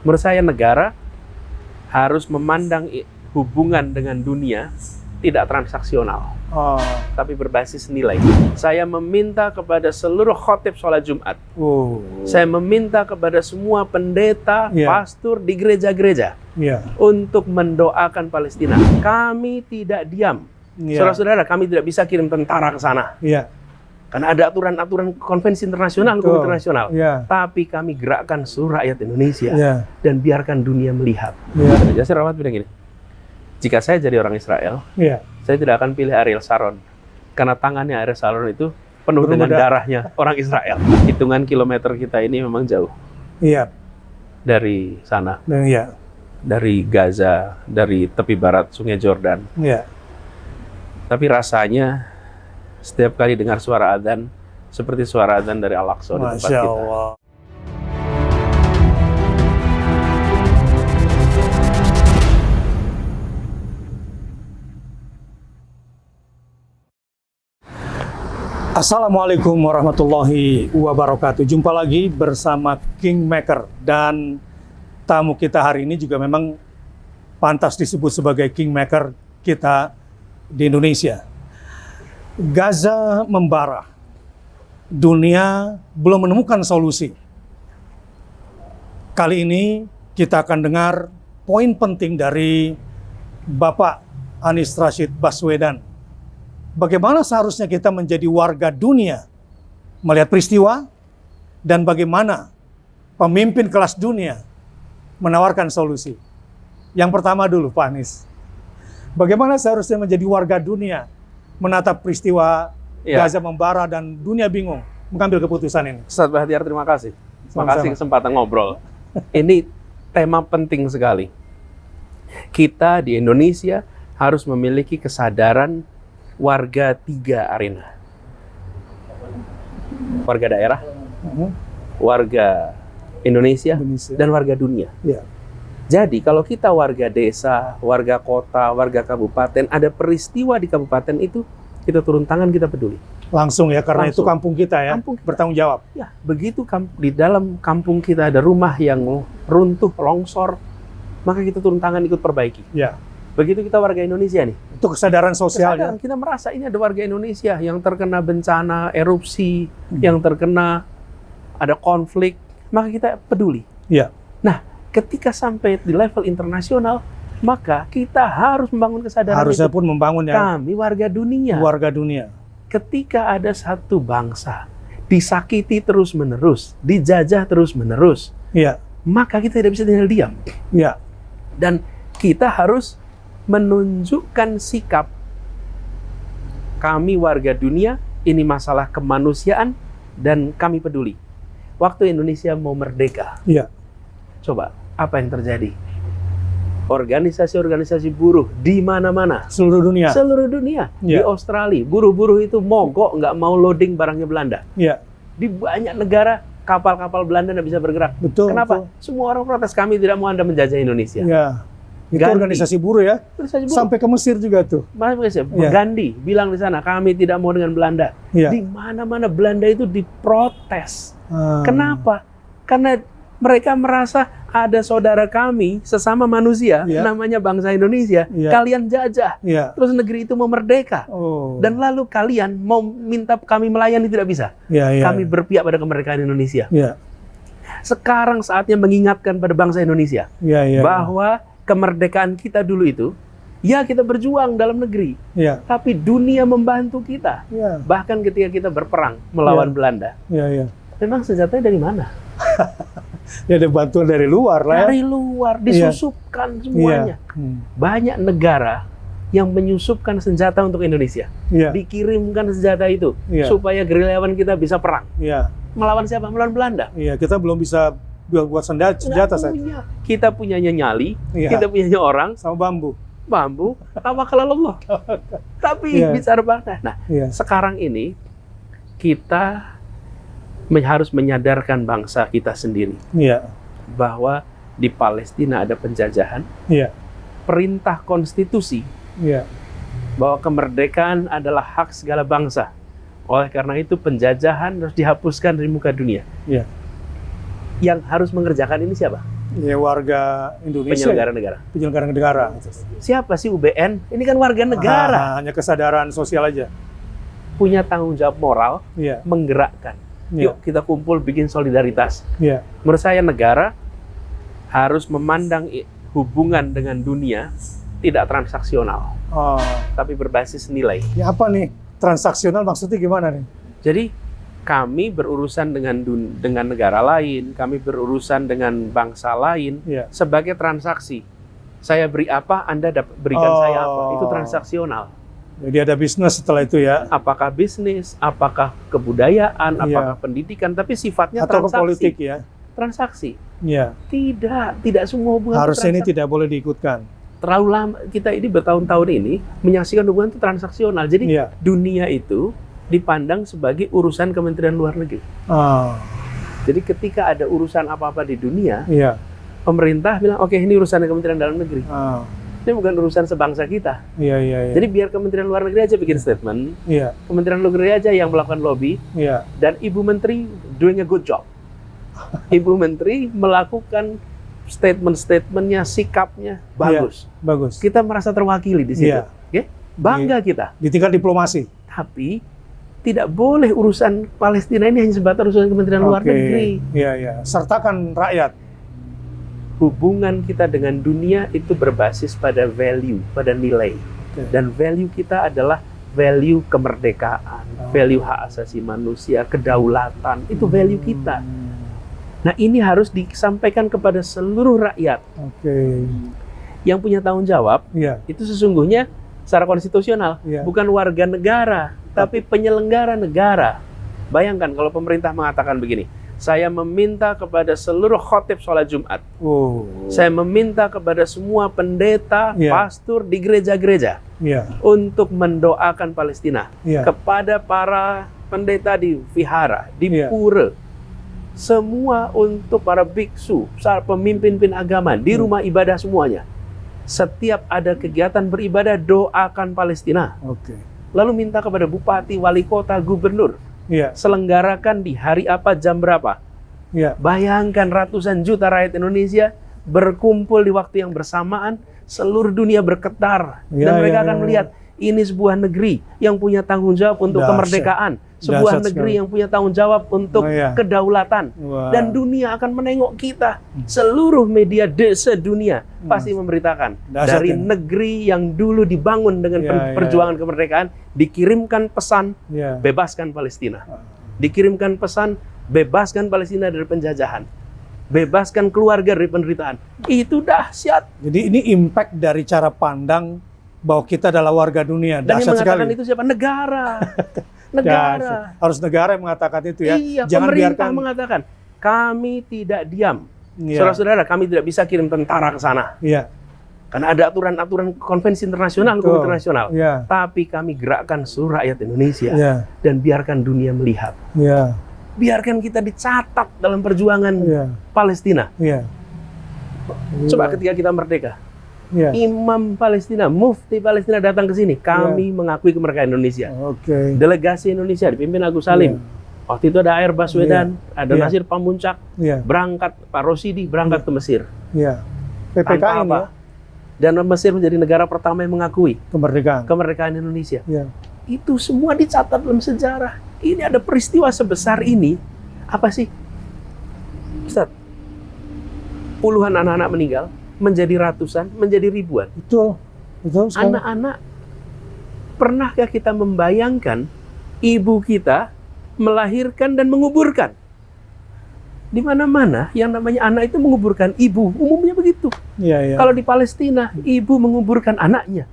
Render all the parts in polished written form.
Menurut saya negara harus memandang hubungan dengan dunia tidak transaksional, tapi berbasis nilai. Saya meminta kepada seluruh khotib sholat Jumat, saya meminta kepada semua pendeta, pastor di gereja-gereja untuk mendoakan Palestina. Kami tidak diam. Saudara-saudara, kami tidak bisa kirim tentara ke sana. Karena ada aturan-aturan konvensi internasional, hukum internasional. Tapi kami gerakkan seluruh rakyat Indonesia dan biarkan dunia melihat. Yasir Arafat bilang gini, jika saya jadi orang Israel, saya tidak akan pilih Ariel Sharon. Karena tangannya Ariel Sharon itu penuh dengan darahnya orang Israel. Hitungan kilometer kita ini memang jauh. Dari sana. Dari Gaza, dari tepi barat Sungai Jordan. Tapi rasanya setiap kali dengar suara adzan, seperti suara adzan dari Al-Aqsa di tempat kita. Allah. Assalamualaikum warahmatullahi wabarakatuh. Jumpa lagi bersama Kingmaker, dan tamu kita hari ini juga memang pantas disebut sebagai Kingmaker kita di Indonesia. Gaza membara, dunia belum menemukan solusi. Kali ini kita akan dengar poin penting dari Bapak Anies Rashid Baswedan. Bagaimana seharusnya kita menjadi warga dunia melihat peristiwa, dan bagaimana pemimpin kelas dunia menawarkan solusi. Yang pertama dulu, Pak Anies, bagaimana seharusnya menjadi warga dunia menatap peristiwa Gaza membara dan dunia bingung mengambil keputusan ini? Ustaz Bahtiar, terima kasih. Terima kasih kesempatan ngobrol. Ini tema penting sekali. Kita di Indonesia harus memiliki kesadaran warga 3 arena. Warga daerah, warga Indonesia, dan warga dunia. Jadi kalau kita warga desa, warga kota, warga kabupaten, ada peristiwa di kabupaten itu, kita turun tangan, kita peduli. Langsung ya, karena itu kampung kita ya, bertanggung jawab. Ya, begitu di dalam kampung kita ada rumah yang runtuh, longsor, maka kita turun tangan ikut perbaiki. Begitu kita warga Indonesia nih. Itu kesadaran sosial ya. Kita merasa ini ada warga Indonesia yang terkena bencana, erupsi, yang terkena ada konflik, maka kita peduli. Nah, ketika sampai di level internasional, maka kita harus membangun kesadaran. Harusnya pun membangun ya. Kami warga dunia. Warga dunia. Ketika ada satu bangsa disakiti terus-menerus, dijajah terus-menerus, maka kita tidak bisa tinggal diam. Dan kita harus menunjukkan sikap kami warga dunia, ini masalah kemanusiaan dan kami peduli. Waktu Indonesia mau merdeka, coba apa yang terjadi? Organisasi-organisasi buruh di mana-mana, seluruh dunia. Di Australia, buruh-buruh itu mogok, nggak mau loading barangnya Belanda. Di banyak negara kapal-kapal Belanda nggak bisa bergerak. Kenapa? Semua orang protes, kami tidak mau Anda menjajah Indonesia. Itu organisasi buruh ya. Sampai ke Mesir juga tuh. Gandhi bilang di sana, kami tidak mau dengan Belanda. Di mana-mana Belanda itu diprotes. Kenapa? Karena mereka merasa ada saudara kami, sesama manusia, namanya bangsa Indonesia, kalian jajah. Terus negeri itu mau merdeka. Dan lalu kalian mau minta kami melayani, tidak bisa. Kami berpihak pada kemerdekaan Indonesia. Sekarang saatnya mengingatkan pada bangsa Indonesia bahwa kemerdekaan kita dulu itu, kita berjuang dalam negeri, tapi dunia membantu kita. Bahkan ketika kita berperang melawan Belanda, memang senjatanya dari mana? Ada bantuan dari luar lah ya. Dari luar, disusupkan semuanya. Banyak negara yang menyusupkan senjata untuk Indonesia. Dikirimkan senjata itu supaya gerilyawan kita bisa perang. Melawan siapa? Melawan Belanda. Kita belum bisa buat senjata saja. Kita punyanya nyali, kita punyanya orang sama bambu, tawakal Allah. Tapi bicara bangsa. Nah, sekarang ini kita harus menyadarkan bangsa kita sendiri bahwa di Palestina ada penjajahan. Perintah konstitusi bahwa kemerdekaan adalah hak segala bangsa. Oleh karena itu penjajahan harus dihapuskan dari muka dunia. Yang harus mengerjakan ini siapa? Ya, warga Indonesia. Penyelenggara negara. Penyelenggara negara. Siapa sih UBN? Ini kan warga negara. Hanya kesadaran sosial aja. Punya tanggung jawab moral, menggerakkan. Yuk kita kumpul bikin solidaritas. Menurut saya negara harus memandang hubungan dengan dunia tidak transaksional, tapi berbasis nilai. Ya, apa nih transaksional maksudnya gimana nih? Jadi kami berurusan dengan negara lain, kami berurusan dengan bangsa lain sebagai transaksi. Saya beri apa, Anda berikan saya apa. Itu transaksional. Jadi ada bisnis setelah itu ya? Apakah bisnis, apakah kebudayaan, apakah pendidikan, tapi sifatnya atau transaksi. Atau politik ya? Transaksi. Ya. Tidak semua hubungan. Harusnya ini tidak boleh diikutkan. Terlalu lama kita ini bertahun-tahun ini menyaksikan hubungan itu transaksional. Jadi dunia itu dipandang sebagai urusan Kementerian Luar Negeri. Jadi ketika ada urusan apa-apa di dunia, pemerintah bilang oke, ini urusan Kementerian Dalam Negeri. Ini bukan urusan sebangsa kita. Jadi biar Kementerian Luar Negeri aja bikin statement, Kementerian Luar Negeri aja yang melakukan lobby, dan Ibu Menteri doing a good job. Ibu Menteri melakukan statement-statementnya, sikapnya bagus. Bagus. Kita merasa terwakili di situ. Bangga kita. Di tingkat diplomasi. Tapi tidak boleh urusan Palestina ini hanya sebatas urusan Kementerian Luar Negeri. Sertakan rakyat. Hubungan kita dengan dunia itu berbasis pada value, pada nilai. Dan value kita adalah value kemerdekaan, value hak asasi manusia, kedaulatan. Itu value kita. Nah, ini harus disampaikan kepada seluruh rakyat. Yang punya tanggung jawab, itu sesungguhnya secara konstitusional, bukan warga negara, tapi penyelenggara negara. Bayangkan kalau pemerintah mengatakan begini, saya meminta kepada seluruh khotib sholat Jumat. Saya meminta kepada semua pendeta, pastor di gereja-gereja untuk mendoakan Palestina. Kepada para pendeta di vihara, di pura, semua untuk para biksu, pemimpin-pemimpin agama, di rumah ibadah semuanya. Setiap ada kegiatan beribadah, doakan Palestina. Lalu minta kepada bupati, wali kota, gubernur, selenggarakan di hari apa, jam berapa. Bayangkan ratusan juta rakyat Indonesia berkumpul di waktu yang bersamaan, seluruh dunia bergetar, dan mereka akan melihat ini sebuah negeri yang punya tanggung jawab untuk kemerdekaan, sebuah negeri yang punya tanggung jawab untuk kedaulatan, dan dunia akan menengok kita. Seluruh media sedunia pasti memberitakan dari negeri yang dulu dibangun dengan perjuangan kemerdekaan, dikirimkan pesan bebaskan Palestina, dikirimkan pesan bebaskan Palestina dari penjajahan, bebaskan keluarga dari penderitaan. Itu dahsyat. Jadi ini impact dari cara pandang bahwa kita adalah warga dunia. Dan yang mengatakan itu siapa? Negara. Negara. Harus negara yang mengatakan itu ya. Iya, jangan pemerintah biarkan mengatakan kami tidak diam. Saudara-saudara, kami tidak bisa kirim tentara ke sana. Karena ada aturan-aturan konvensi internasional, hukum internasional. Tapi kami gerakkan seluruh rakyat Indonesia dan biarkan dunia melihat. Biarkan kita dicatat dalam perjuangan Palestina. Coba ketika kita merdeka, Imam Palestina, Mufti Palestina datang ke sini, kami mengakui kemerdekaan Indonesia. Delegasi Indonesia dipimpin Agus Salim. Waktu itu ada Air Baswedan, ada Nasir Pamuncak, berangkat, Pak Rosidi berangkat ke Mesir. PPKN apa. Dan Mesir menjadi negara pertama yang mengakui kemerdekaan Indonesia. Itu semua dicatat dalam sejarah. Ini ada peristiwa sebesar ini, apa sih? Ustaz, puluhan anak-anak meninggal, menjadi ratusan, menjadi ribuan. Betul. Anak-anak, pernahkah kita membayangkan ibu kita melahirkan dan menguburkan? Di mana-mana yang namanya anak itu menguburkan ibu, umumnya begitu. Kalau di Palestina, ibu menguburkan anaknya.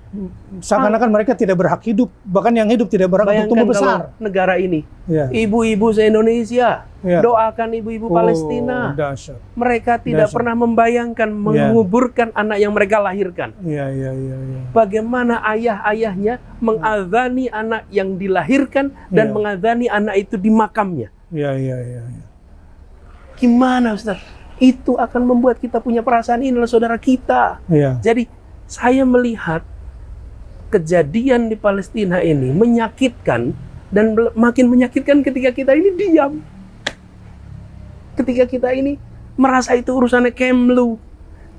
Seakan-akan mereka tidak berhak hidup, bahkan yang hidup tidak berhak untuk tumbuh besar. Negara ini, ibu-ibu se-Indonesia, doakan ibu-ibu Palestina. Mereka tidak pernah membayangkan menguburkan anak yang mereka lahirkan. Bagaimana ayah-ayahnya mengadzani anak yang dilahirkan dan mengadzani anak itu di makamnya. Gimana, Ustaz? Itu akan membuat kita punya perasaan ini adalah saudara kita. Jadi saya melihat kejadian di Palestina ini menyakitkan, dan makin menyakitkan ketika kita ini diam. Ketika kita ini merasa itu urusannya Kemlu.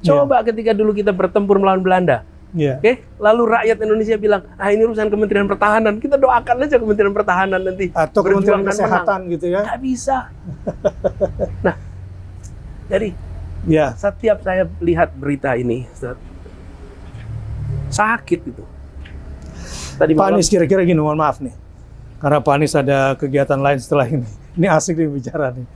Coba ketika dulu kita bertempur melawan Belanda, oke, lalu rakyat Indonesia bilang, ini urusan Kementerian Pertahanan, kita doakan aja Kementerian Pertahanan nanti. Atau Kementerian Kesehatan menang. Gitu ya? Nggak bisa. Nah, jadi setiap saya lihat berita ini, sakit itu. Tadi Pak Anies kira-kira gini, mohon maaf nih, karena Pak Anies ada kegiatan lain setelah ini. Ini asik nih bicara nih.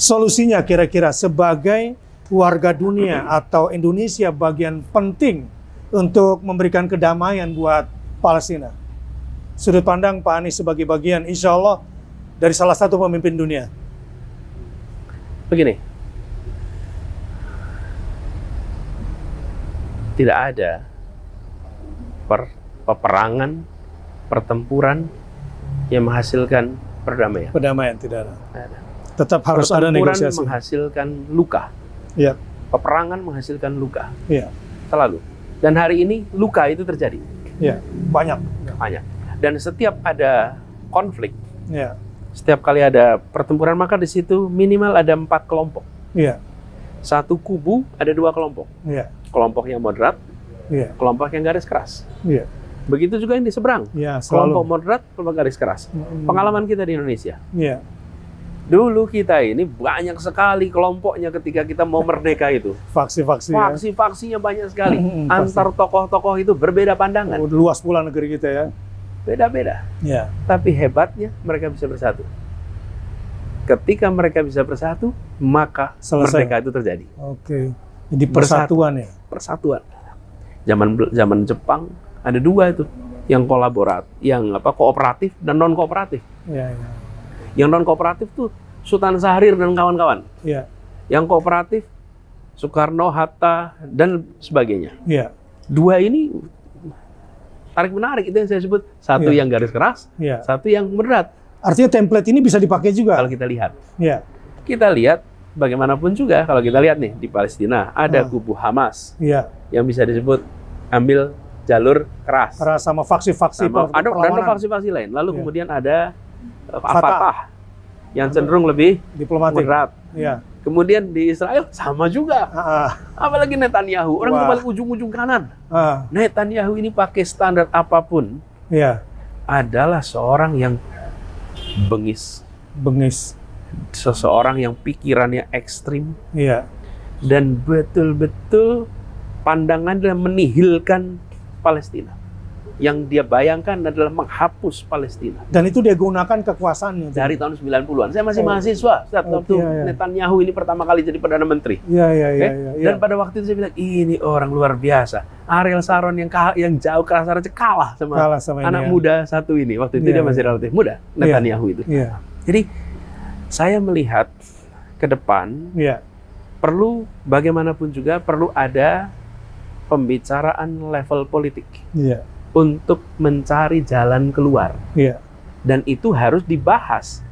Solusinya kira-kira sebagai warga dunia atau Indonesia bagian penting untuk memberikan kedamaian buat Palestina. Sudut pandang Pak Anies sebagai bagian, insya Allah, dari salah satu pemimpin dunia. Begini, tidak ada peperangan, pertempuran yang menghasilkan perdamaian. Perdamaian tidak ada. Tetap harus ada negosiasi. Pertempuran menghasilkan luka. Ya. Peperangan menghasilkan luka. Ya. Selalu. Dan hari ini luka itu terjadi. Ya. Banyak. Banyak. Dan setiap ada konflik, setiap kali ada pertempuran, maka di situ minimal ada 4 kelompok. Satu kubu ada 2 kelompok. Kelompok yang moderat, kelompok yang garis keras. Begitu juga yang di seberang. Kelompok moderat, kelompok garis keras. Pengalaman kita di Indonesia. Dulu kita ini banyak sekali kelompoknya ketika kita mau merdeka itu. Faksi-faksi. Faksi-faksinya banyak sekali. Antar tokoh-tokoh itu berbeda pandangan. Luas pula negeri kita ya. Beda-beda. Tapi hebatnya mereka bisa bersatu. Ketika mereka bisa bersatu, maka merdeka itu terjadi. Oke. Jadi persatuan ya. Persatuan. Zaman Jepang ada 2 itu, yang kooperatif dan non kooperatif. Yang non kooperatif tuh Sultan Syahrir dan kawan-kawan. Yang kooperatif Soekarno, Hatta dan sebagainya. 2 ini tarik menarik, itu yang saya sebut. Satu yang garis keras, satu yang moderat. Artinya template ini bisa dipakai juga kalau kita lihat. Kita lihat bagaimanapun juga, kalau kita lihat nih di Palestina ada kubu Hamas yang bisa disebut ambil jalur keras sama faksi-faksi. Ada faksi-faksi lain. Lalu kemudian ada Fatah yang cenderung lebih diplomatik, moderat. Kemudian di Israel sama juga. Apalagi Netanyahu, orang itu paling ujung-ujung kanan. Netanyahu ini pakai standar apapun, adalah seorang yang bengis. Seseorang yang pikirannya ekstrim. Dan betul-betul pandangannya menihilkan Palestina. Yang dia bayangkan adalah menghapus Palestina. Dan itu dia gunakan kekuasaannya. Dari tahun 90-an. Saya masih mahasiswa saat waktu Netanyahu ini pertama kali jadi Perdana Menteri. Dan pada waktu itu saya bilang, ini orang luar biasa. Ariel Sharon yang jauh keras aja kalah sama anak muda satu ini. Waktu itu dia masih relatif muda, Netanyahu itu. Jadi saya melihat ke depan, perlu bagaimanapun juga perlu ada pembicaraan level politik. Untuk mencari jalan keluar. Dan itu harus dibahas.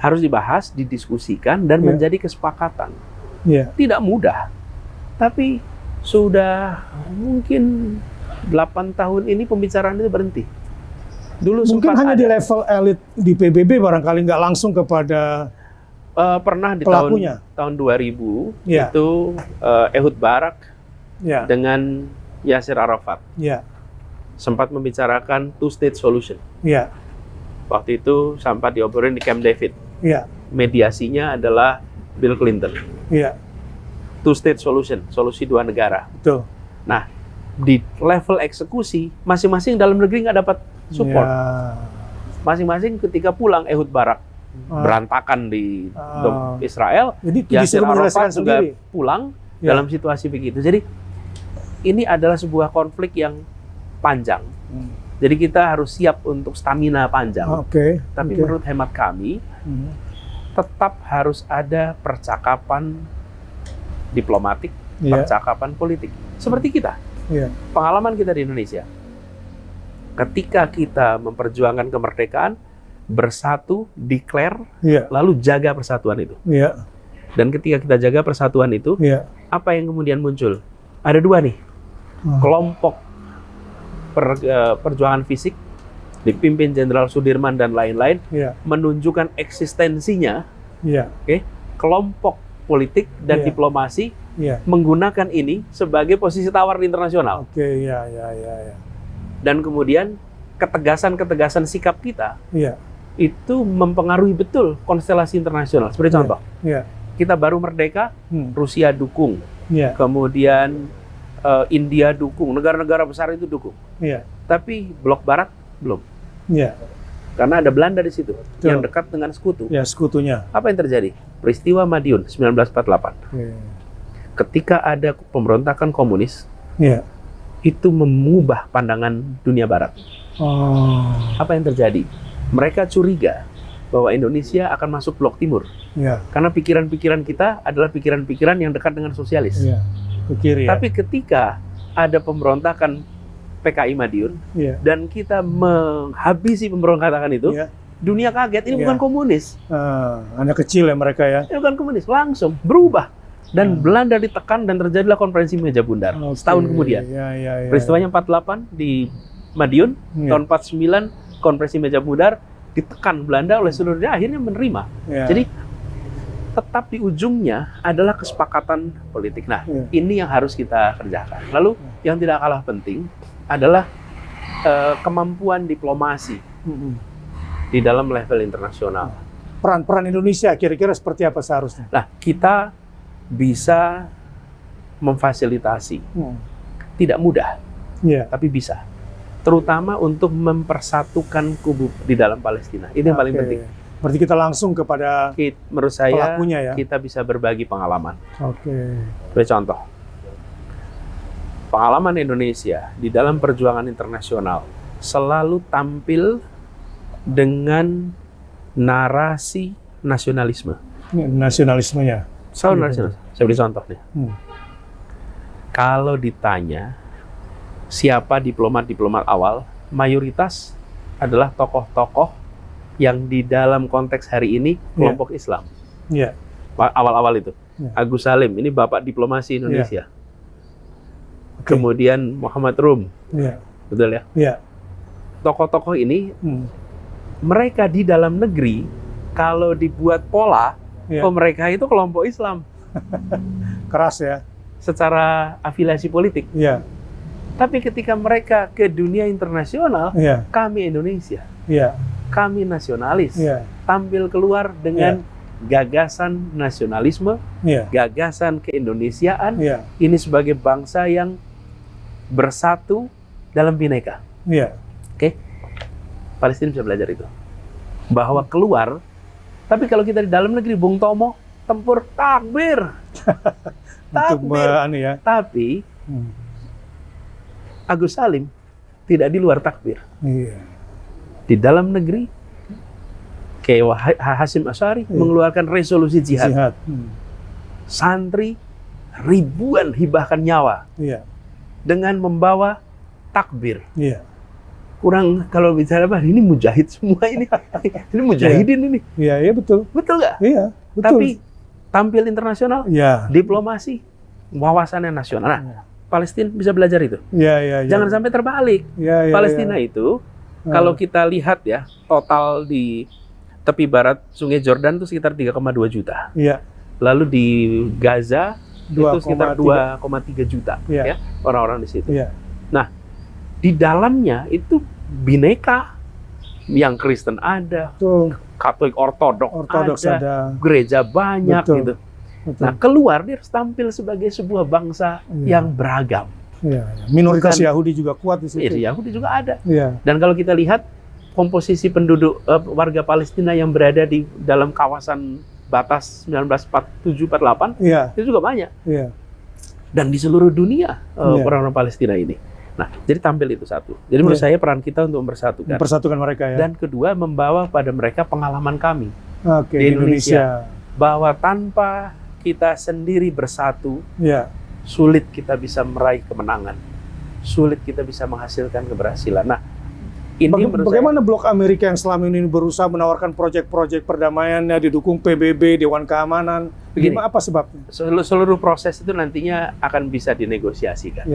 Harus dibahas, didiskusikan, dan menjadi kesepakatan. Tidak mudah. Tapi sudah mungkin 8 tahun ini pembicaraan itu berhenti. Dulu mungkin hanya di level elit di PBB barangkali nggak langsung kepada pernah di pelakunya. tahun 2000 itu Ehud Barak dengan Yasir Arafat. Sempat membicarakan two-state solution. Waktu itu sempat diobrolin di Camp David. Mediasinya adalah Bill Clinton. Two-state solution, solusi 2 negara. Betul. Nah, di level eksekusi, masing-masing dalam negeri nggak dapat support. Masing-masing ketika pulang Ehud Barak berantakan di Israel, jadi Yasir Arafat juga sendiri. Pulang dalam situasi begitu. Jadi ini adalah sebuah konflik yang panjang. Jadi kita harus siap untuk stamina panjang. Tapi menurut hemat kami, tetap harus ada percakapan diplomatik, percakapan politik. Seperti kita. Pengalaman kita di Indonesia. Ketika kita memperjuangkan kemerdekaan, bersatu, declare, lalu jaga persatuan itu. Dan ketika kita jaga persatuan itu, apa yang kemudian muncul? Ada 2 nih. Kelompok perjuangan fisik dipimpin Jenderal Sudirman dan lain-lain menunjukkan eksistensinya. Kelompok politik dan diplomasi menggunakan ini sebagai posisi tawar di internasional. Dan kemudian ketegasan sikap kita itu mempengaruhi betul konstelasi internasional. Seperti contoh, kita baru merdeka, Rusia dukung, kemudian India dukung, negara-negara besar itu dukung. Tapi blok Barat belum. Karena ada Belanda di situ yang dekat dengan sekutu. Sekutunya. Apa yang terjadi? Peristiwa Madiun 1948. Ketika ada pemberontakan komunis, itu mengubah pandangan dunia Barat. Apa yang terjadi? Mereka curiga bahwa Indonesia akan masuk blok timur. Karena pikiran-pikiran kita adalah pikiran-pikiran yang dekat dengan sosialis. Tapi ketika ada pemberontakan PKI Madiun dan kita menghabisi pemberontakan itu, dunia kaget, ini bukan komunis. Anak kecil ya mereka ya. Ini bukan komunis, langsung berubah. Dan Belanda ditekan dan terjadilah konferensi Meja Bundar setahun kemudian. Peristiwanya 48 di Madiun, tahun 49 konferensi Meja Bundar, ditekan Belanda oleh seluruh dunia, akhirnya menerima. Jadi tetap di ujungnya adalah kesepakatan politik. Nah, ini yang harus kita kerjakan. Lalu yang tidak kalah penting adalah kemampuan diplomasi di dalam level internasional. Peran Indonesia kira-kira seperti apa seharusnya? Nah, kita bisa memfasilitasi. Tidak mudah, tapi bisa. Terutama untuk mempersatukan kubu di dalam Palestina. Ini yang paling penting. Berarti kita langsung kepada menurut saya pelakunya, kita bisa berbagi pengalaman. Sebagai contoh, pengalaman Indonesia di dalam perjuangan internasional selalu tampil dengan narasi nasionalisme. Nasionalismenya. Selalu nasionalisme. Saya beri contoh nih. Kalau ditanya siapa diplomat-diplomat awal, mayoritas adalah tokoh-tokoh yang di dalam konteks hari ini kelompok Islam. Awal-awal itu. Agus Salim, ini bapak diplomasi Indonesia. Kemudian Muhammad Rum. Betul ya? Tokoh-tokoh ini, mereka di dalam negeri, kalau dibuat pola, mereka itu kelompok Islam. Keras ya? Secara afiliasi politik. Tapi ketika mereka ke dunia internasional, kami Indonesia. Kami nasionalis, tampil keluar dengan gagasan nasionalisme, gagasan keindonesiaan, ini sebagai bangsa yang bersatu dalam bineka. Palestina bisa belajar itu. Bahwa keluar, tapi kalau kita di dalam negeri, Bung Tomo, tempur takbir. Tapi Agus Salim tidak di luar takbir. Di dalam negeri, kayak Hasyim Asy'ari mengeluarkan resolusi jihad. Santri ribuan hibahkan nyawa dengan membawa takbir. Kurang kalau bicara apa? Ini mujahid semua ini. Ini mujahidin ini. Betul. Betul nggak? Betul. Tapi tampil internasional, diplomasi, wawasannya nasional. Nah, Palestina bisa belajar itu. Jangan sampai terbalik. Palestina itu kalau kita lihat ya, total di tepi barat Sungai Jordan itu sekitar 3,2 juta. Lalu di Gaza itu sekitar 2,3 juta ya orang-orang di situ. Nah, di dalamnya itu bineka, yang Kristen ada, Katolik Ortodoks ada, gereja banyak gitu. Nah, keluar dia harus tampil sebagai sebuah bangsa yang beragam. Minoritas Yahudi juga kuat di situ. Yahudi juga ada. Dan kalau kita lihat komposisi penduduk warga Palestina yang berada di dalam kawasan batas 1947-48 itu juga banyak. Dan di seluruh dunia orang-orang Palestina ini. Nah, jadi tampil itu satu. Jadi menurut saya peran kita untuk mempersatukan mereka ya. Dan kedua, membawa pada mereka pengalaman kami di Indonesia. Bahwa tanpa kita sendiri bersatu, sulit kita bisa meraih kemenangan, sulit kita bisa menghasilkan keberhasilan. Nah, ini bagaimana blok Amerika yang selama ini berusaha menawarkan proyek-proyek perdamaiannya, didukung PBB, Dewan Keamanan, apa sebabnya? Seluruh proses itu nantinya akan bisa dinegosiasikan,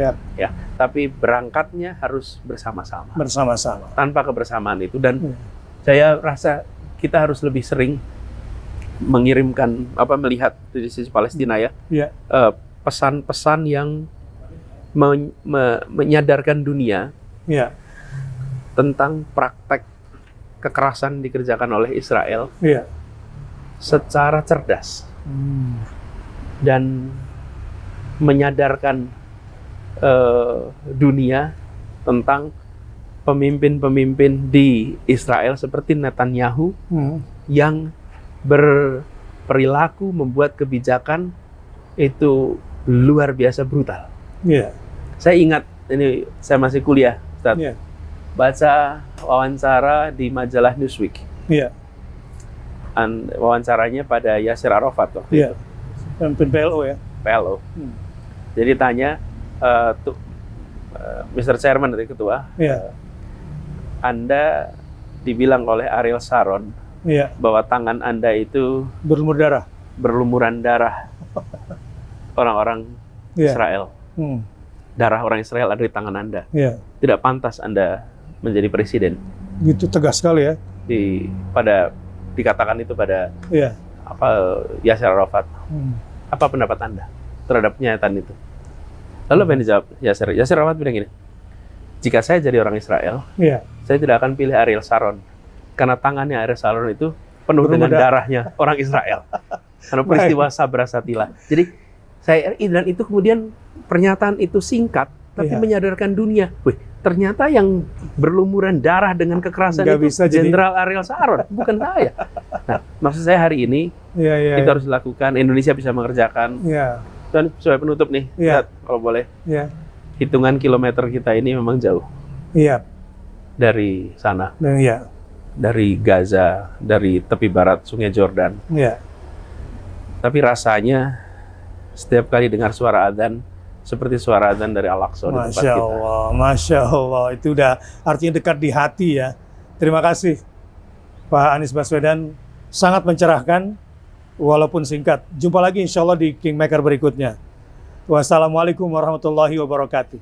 tapi berangkatnya harus bersama-sama. Tanpa kebersamaan itu, dan saya rasa kita harus lebih sering mengirimkan melihat dari sisi Palestina ya, Iya. pesan-pesan yang menyadarkan dunia Iya. tentang praktek kekerasan dikerjakan oleh Israel Iya. secara cerdas dan menyadarkan dunia tentang pemimpin-pemimpin di Israel seperti Netanyahu yang berperilaku membuat kebijakan itu luar biasa brutal. Iya. Saya ingat, ini saya masih kuliah, Ustaz, Iya. baca wawancara di majalah Newsweek. Iya. Wawancaranya pada Yasser Arafat waktu Iya. itu, Pemimpin PLO ya. PLO. Jadi tanya, Mr. Chairman dari ketua, Iya. Anda dibilang oleh Ariel Sharon Iya. bahwa tangan Anda itu Berlumur darah. berlumuran darah orang-orang Iya. Israel. Darah orang Israel ada di tangan Anda. Iya. Tidak pantas Anda menjadi presiden. Gitu tegas sekali ya. Dikatakan itu pada Iya. Yasser Arafat. Apa pendapat Anda terhadap pernyataan itu? Lalu apa yang dijawab Yasser? Yasser Arafat bilang gini, jika saya jadi orang Israel, Iya. saya tidak akan pilih Ariel Sharon karena tangannya Ariel Sharon itu penuh dengan darahnya orang Israel. Karena peristiwa Sabra Satila. Jadi dan itu kemudian pernyataan itu singkat tapi menyadarkan dunia. Wih, ternyata yang berlumuran darah dengan kekerasan Nggak itu bisa jadi Jenderal Ariel Sharon, bukan saya. Nah, maksud saya hari ini itu harus dilakukan, Indonesia bisa mengerjakan. Dan sebagai penutup nih, Ustaz, kalau boleh, hitungan kilometer kita ini memang jauh. Dari sana, dari Gaza, dari tepi barat Sungai Jordan. Tapi rasanya setiap kali dengar suara adzan seperti suara adzan dari Al-Aqsa di tempat Masya kita. Allah, Masya Allah. Itu udah artinya dekat di hati ya. Terima kasih Pak Anies Baswedan, sangat mencerahkan walaupun singkat. Jumpa lagi insya Allah di Kingmaker berikutnya. Wassalamualaikum warahmatullahi wabarakatuh.